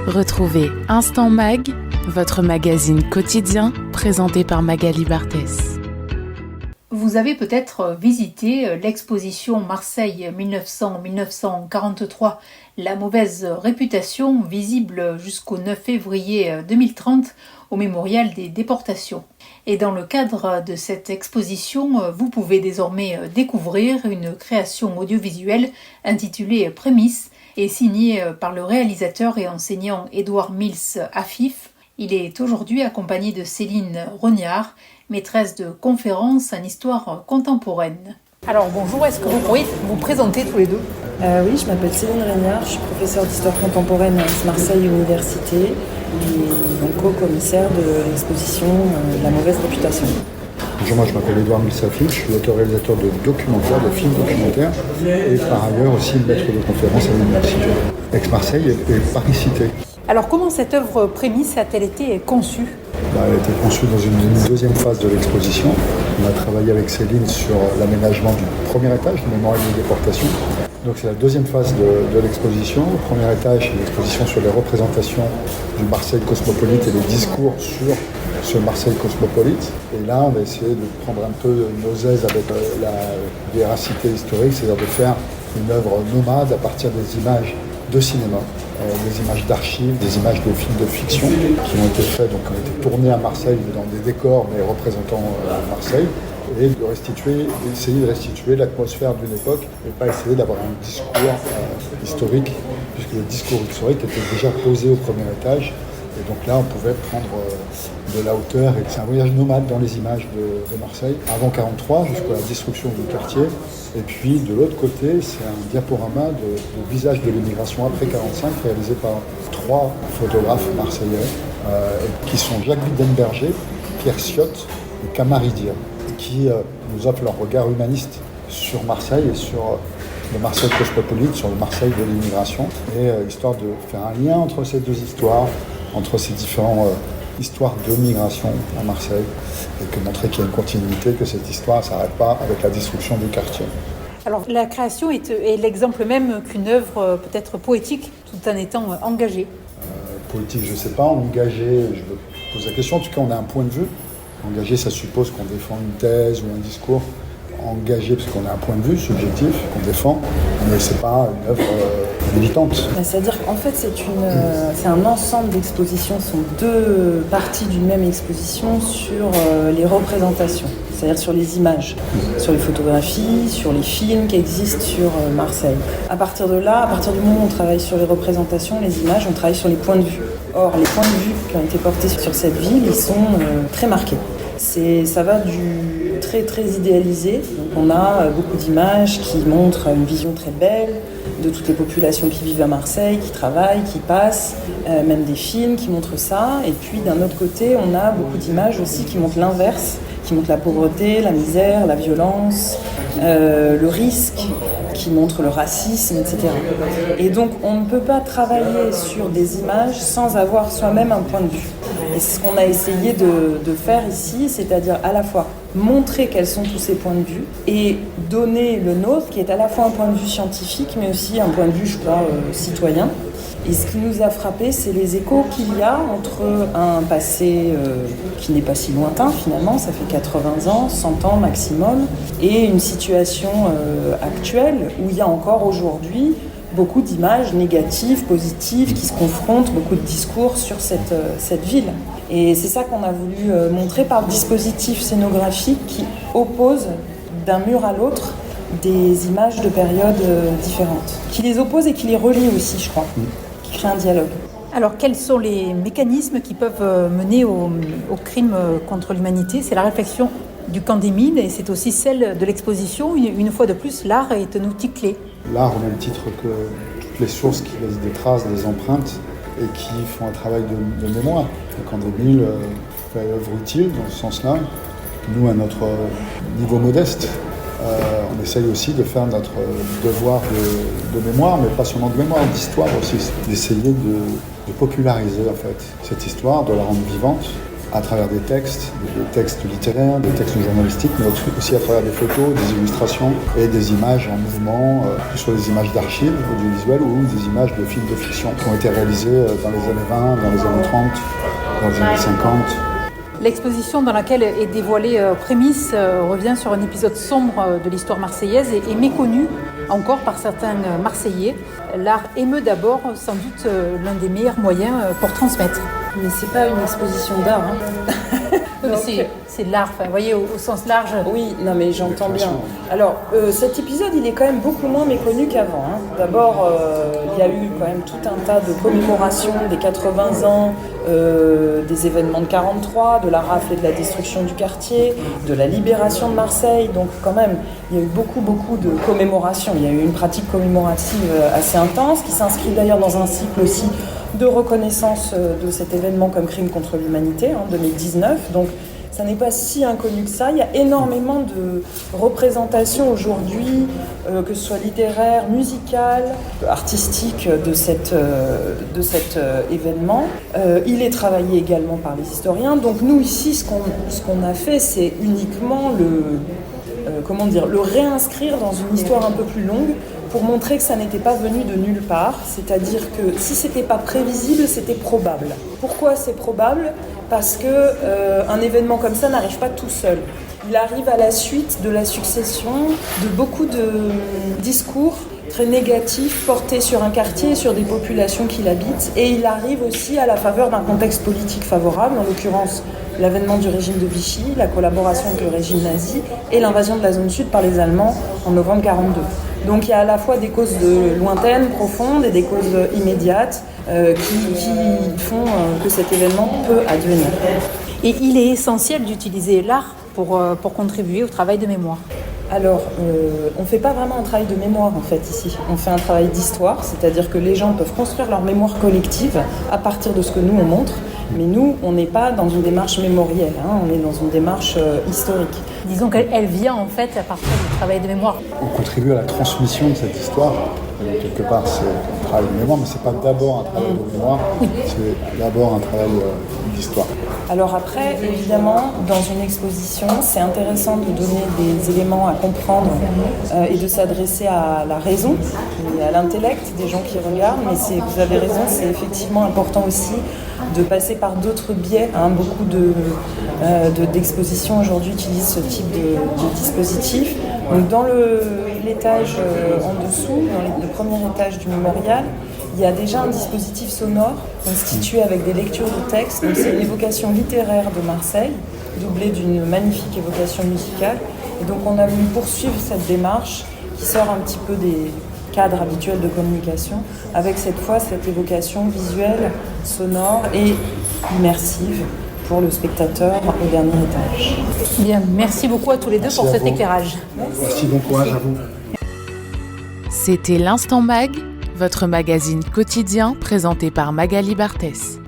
Retrouvez Instant Mag, votre magazine quotidien présenté par Magali Barthès. Vous avez peut-être visité l'exposition Marseille 1900-1943, la mauvaise réputation, visible jusqu'au 9 février 2030 au mémorial des déportations. Et dans le cadre de cette exposition, vous pouvez désormais découvrir une création audiovisuelle intitulée Prémices et signée par le réalisateur et enseignant Édouard Mills Afif. Il est aujourd'hui accompagné de Céline Rognard, maîtresse de conférences en histoire contemporaine. Alors bonjour, est-ce que vous pourriez vous présenter tous les deux ? Oui, je m'appelle Céline Rognard, je suis professeure d'histoire contemporaine à Marseille Université et donc co-commissaire de l'exposition La mauvaise réputation. Bonjour, moi je m'appelle Édouard Mills Afif, je suis auteur-réalisateur de documentaires, de films documentaires et par ailleurs aussi maître de conférences à l'université Aix-Marseille et Paris-Cité. Alors comment cette œuvre Prémices a-t-elle été conçue ? Elle a été conçue dans une deuxième phase de l'exposition. On a travaillé avec Céline sur l'aménagement du premier étage du mémorial des déportations. Donc c'est la deuxième phase de l'exposition. Le premier étage, c'est l'exposition sur les représentations du Marseille cosmopolite et les discours sur ce Marseille cosmopolite. Et là, on va essayer de prendre un peu nos aises avec la véracité historique, c'est-à-dire de faire une œuvre nomade à partir des images de cinéma, des images d'archives, des images de films de fiction qui ont été faits, donc ont été tournés à Marseille dans des décors mais représentant Marseille, et essayer de restituer l'atmosphère d'une époque et pas essayer d'avoir un discours historique, puisque le discours historique était déjà posé au premier étage. Et donc là, on pouvait prendre de la hauteur. Et c'est un voyage nomade dans les images de Marseille, avant 1943, jusqu'à la destruction du quartier. Et puis, de l'autre côté, c'est un diaporama de visage de l'immigration après 1945, réalisé par 3 photographes marseillais, qui sont Jacques Widenberger, Pierre Ciotte et Kamari Dir, qui nous offrent leur regard humaniste sur Marseille et sur le Marseille cosmopolite, sur le Marseille de l'immigration, et histoire de faire un lien entre ces deux histoires, entre ces différentes histoires de migration à Marseille, et que montrer qu'il y a une continuité, que cette histoire ne s'arrête pas avec la destruction du quartier. Alors la création est l'exemple même qu'une œuvre peut-être poétique, tout en étant engagée. Poétique, je ne sais pas, engagée, je me pose la question, en tout cas on a un point de vue. Engagé, ça suppose qu'on défend une thèse ou un discours. Engagé, parce qu'on a un point de vue subjectif qu'on défend, mais c'est pas une œuvre militante. C'est-à-dire qu'en fait, c'est un ensemble d'expositions, ce sont 2 parties d'une même exposition sur les représentations, c'est-à-dire sur les images, sur les photographies, sur les films qui existent sur Marseille. À partir de là, à partir du moment où on travaille sur les représentations, les images, on travaille sur les points de vue. Or, les points de vue qui ont été portés sur cette ville, ils sont très marqués. Ça va du très très idéalisé. Donc on a beaucoup d'images qui montrent une vision très belle de toutes les populations qui vivent à Marseille, qui travaillent, qui passent, même des films qui montrent ça. Et puis d'un autre côté, on a beaucoup d'images aussi qui montrent l'inverse, qui montrent la pauvreté, la misère, la violence, le risque, qui montrent le racisme, etc. Et donc on ne peut pas travailler sur des images sans avoir soi-même un point de vue. Et c'est ce qu'on a essayé de faire ici, c'est-à-dire à la fois montrer quels sont tous ces points de vue et donner le nôtre, qui est à la fois un point de vue scientifique, mais aussi un point de vue, je crois, citoyen. Et ce qui nous a frappé, c'est les échos qu'il y a entre un passé qui n'est pas si lointain finalement, ça fait 80 ans, 100 ans maximum, et une situation actuelle où il y a encore aujourd'hui beaucoup d'images négatives, positives, qui se confrontent, beaucoup de discours sur cette ville. Et c'est ça qu'on a voulu montrer par le dispositif scénographique qui oppose d'un mur à l'autre des images de périodes différentes, qui les oppose et qui les relie aussi, je crois, qui crée un dialogue. Alors quels sont les mécanismes qui peuvent mener au crime contre l'humanité ? C'est la réflexion du camp des mines et c'est aussi celle de l'exposition. Une fois de plus, l'art est un outil clé. L'art, au même titre que toutes les sources qui laissent des traces, des empreintes et qui font un travail de mémoire. Le camp des mines fait œuvre utile dans ce sens-là. Nous, à notre niveau modeste, on essaye aussi de faire notre devoir de mémoire, mais pas seulement de mémoire, d'histoire aussi, d'essayer de populariser en fait cette histoire, de la rendre vivante à travers des textes littéraires, des textes journalistiques, mais aussi à travers des photos, des illustrations et des images en mouvement, que ce soit des images d'archives audiovisuelles ou des images de films de fiction qui ont été réalisés dans les années 20, dans les années 30, dans les années 50. L'exposition dans laquelle est dévoilée Prémisse revient sur un épisode sombre de l'histoire marseillaise et méconnu encore par certains Marseillais. L'art émeut d'abord, sans doute l'un des meilleurs moyens pour transmettre. Mais c'est pas une exposition d'art. C'est de l'art, vous voyez, au sens large. Oui, non mais j'entends bien. Alors, cet épisode, il est quand même beaucoup moins méconnu qu'avant. D'abord, il y a eu quand même tout un tas de commémorations des 80 ans, des événements de 43, de la rafle et de la destruction du quartier, de la libération de Marseille. Donc quand même, il y a eu beaucoup de commémorations. Il y a eu une pratique commémorative assez intense, qui s'inscrit d'ailleurs dans un cycle aussi de reconnaissance de cet événement comme crime contre l'humanité en 2019. Donc ça n'est pas si inconnu que ça. Il y a énormément de représentations aujourd'hui, que ce soit littéraire, musicale, artistique de cet événement. Il est travaillé également par les historiens. Donc nous ici, ce qu'on a fait, c'est uniquement le réinscrire dans une histoire un peu plus longue, pour montrer que ça n'était pas venu de nulle part, c'est-à-dire que si c'était pas prévisible, c'était probable. Pourquoi c'est probable ? Parce que un événement comme ça n'arrive pas tout seul. Il arrive à la suite de la succession de beaucoup de discours très négatifs portés sur un quartier et sur des populations qui l'habitent, et il arrive aussi à la faveur d'un contexte politique favorable, en l'occurrence l'avènement du régime de Vichy, la collaboration avec le régime nazi et l'invasion de la zone sud par les Allemands en novembre 1942. Donc il y a à la fois des causes lointaines, profondes, et des causes immédiates qui font que cet événement peut advenir. Et il est essentiel d'utiliser l'art pour contribuer au travail de mémoire. Alors, on ne fait pas vraiment un travail de mémoire en fait ici. On fait un travail d'histoire, c'est-à-dire que les gens peuvent construire leur mémoire collective à partir de ce que nous on montre. Mais nous, on n'est pas dans une démarche mémorielle, on est dans une démarche historique. Disons qu'elle vient en fait à partir du travail de mémoire. On contribue à la transmission de cette histoire. Donc, quelque part, c'est un travail de mémoire, mais ce n'est pas d'abord un travail de mémoire, c'est d'abord un travail d'histoire. Alors après, évidemment, dans une exposition, c'est intéressant de donner des éléments à comprendre et de s'adresser à la raison et à l'intellect des gens qui regardent, mais vous avez raison, c'est effectivement important aussi de passer par d'autres biais. Beaucoup d'expositions aujourd'hui utilisent ce type de dispositif. Donc dans l'étage en dessous, dans le premier étage du mémorial, il y a déjà un dispositif sonore constitué avec des lectures de textes. Donc c'est une évocation littéraire de Marseille, doublée d'une magnifique évocation musicale. Et donc on a voulu poursuivre cette démarche qui sort un petit peu des cadres habituels de communication, avec cette fois cette évocation visuelle, sonore et immersive pour le spectateur au dernier étage. Bien, merci beaucoup à tous les deux pour cet éclairage. Merci, bon courage à vous. C'était l'Instant Mag, votre magazine quotidien présenté par Magali Barthès.